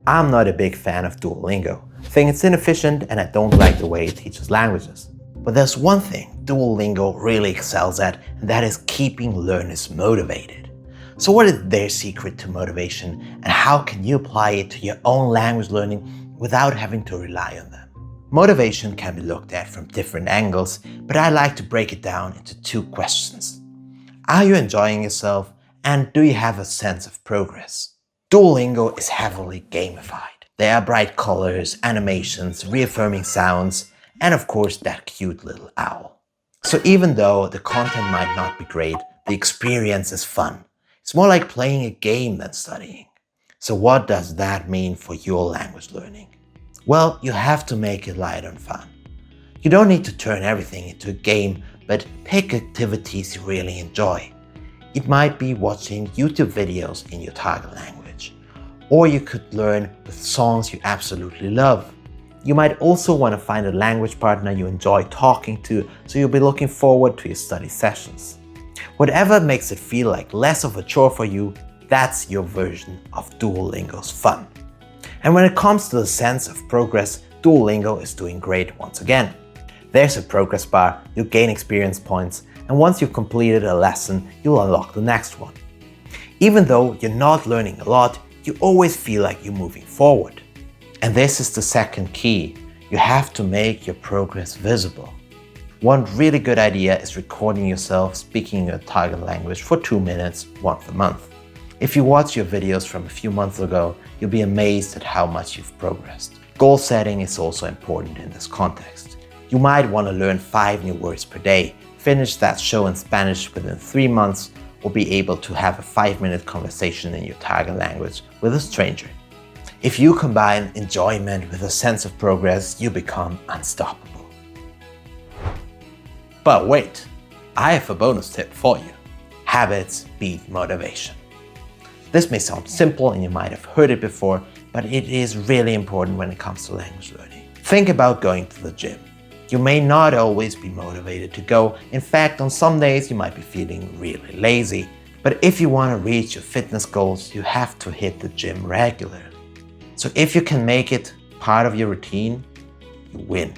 I'm not a big fan of Duolingo. I think it's inefficient and I don't like the way it teaches languages. But there's one thing Duolingo really excels at, and that is keeping learners motivated. So what is their secret to motivation, and how can you apply it to your own language learning without having to rely on them? Motivation can be looked at from different angles, but I like to break it down into 2 questions. Are you enjoying yourself, and do you have a sense of progress? Duolingo is heavily gamified. There are bright colors, animations, reaffirming sounds, and of course that cute little owl. So even though the content might not be great, the experience is fun. It's more like playing a game than studying. So what does that mean for your language learning? Well, you have to make it light and fun. You don't need to turn everything into a game, but pick activities you really enjoy. It might be watching YouTube videos in your target language. Or you could learn with songs you absolutely love. You might also want to find a language partner you enjoy talking to, so you'll be looking forward to your study sessions. Whatever makes it feel like less of a chore for you, that's your version of Duolingo's fun. And when it comes to the sense of progress, Duolingo is doing great once again. There's a progress bar, you gain experience points, and once you've completed a lesson, you'll unlock the next one. Even though you're not learning a lot, you always feel like you're moving forward. And this is the second key. You have to make your progress visible. One really good idea is recording yourself speaking your target language for 2 minutes once a month. If you watch your videos from a few months ago, you'll be amazed at how much you've progressed. Goal setting is also important in this context. You might want to learn 5 new words per day, finish that show in Spanish within 3 months, or be able to have a 5-minute conversation in your target language with a stranger. If you combine enjoyment with a sense of progress, you become unstoppable. But wait, I have a bonus tip for you. Habits beat motivation. This may sound simple and you might have heard it before, but it is really important when it comes to language learning. Think about going to the gym. You may not always be motivated to go. In fact, on some days you might be feeling really lazy. But if you want to reach your fitness goals, you have to hit the gym regularly. So if you can make it part of your routine, you win.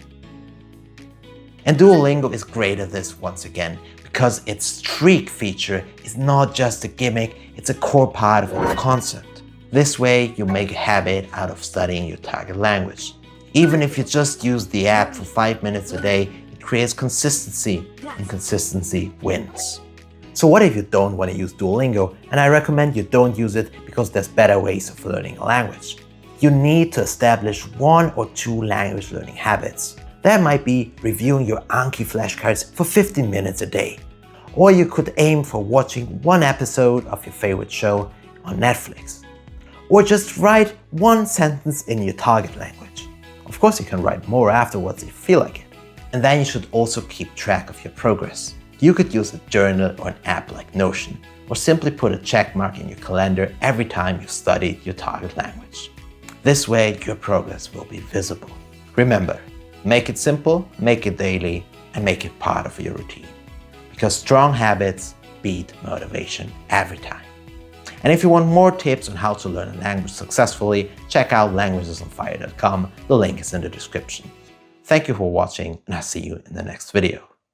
And Duolingo is great at this once again, because its streak feature is not just a gimmick, it's a core part of the concept. This way you make a habit out of studying your target language. Even if you just use the app for 5 minutes a day, it creates consistency, and consistency wins. So what if you don't want to use Duolingo? And I recommend you don't use it because there's better ways of learning a language. You need to establish 1 or 2 language learning habits. That might be reviewing your Anki flashcards for 15 minutes a day. Or you could aim for watching 1 episode of your favorite show on Netflix. Or just write 1 sentence in your target language. Of course, you can write more afterwards if you feel like it. And then you should also keep track of your progress. You could use a journal or an app like Notion, or simply put a check mark in your calendar every time you studied your target language. This way, your progress will be visible. Remember, make it simple, make it daily, and make it part of your routine. Because strong habits beat motivation every time. And if you want more tips on how to learn a language successfully, check out languagesonfire.com. The link is in the description. Thank you for watching, and I'll see you in the next video.